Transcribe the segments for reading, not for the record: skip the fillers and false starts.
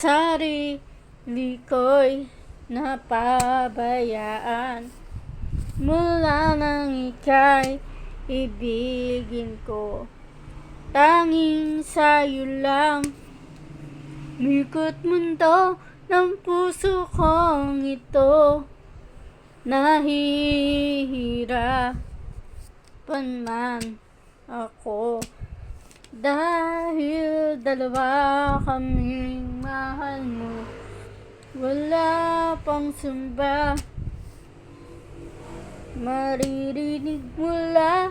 Sarili ko'y napabayaan mula nang ika'y ibigin ko. Tanging sa'yo lang mikot mundo ng puso kong ito. Nahihirapan man ako dahil dalawa kaming mahal mo. Wala pang sumba maririnig mula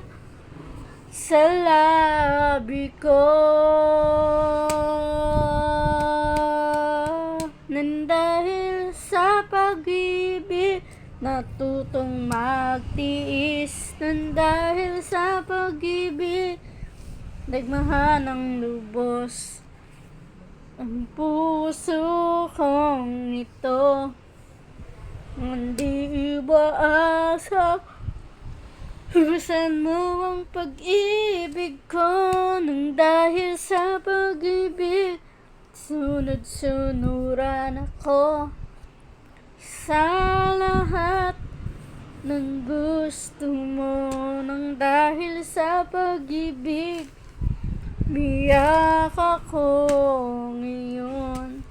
sa labi ko. Nang dahil sa pag-ibig natutong magtiis. Nang dahil sa pag-ibig nagmahal ng lubos ang puso kong ito. Hindi iwaasa husan mo ang pag-ibig ko. Nang dahil sa pag-ibig sunod-sunuran ako sa lahat ng gusto mo. Nang dahil sa pag-ibig biyak ako ngayon.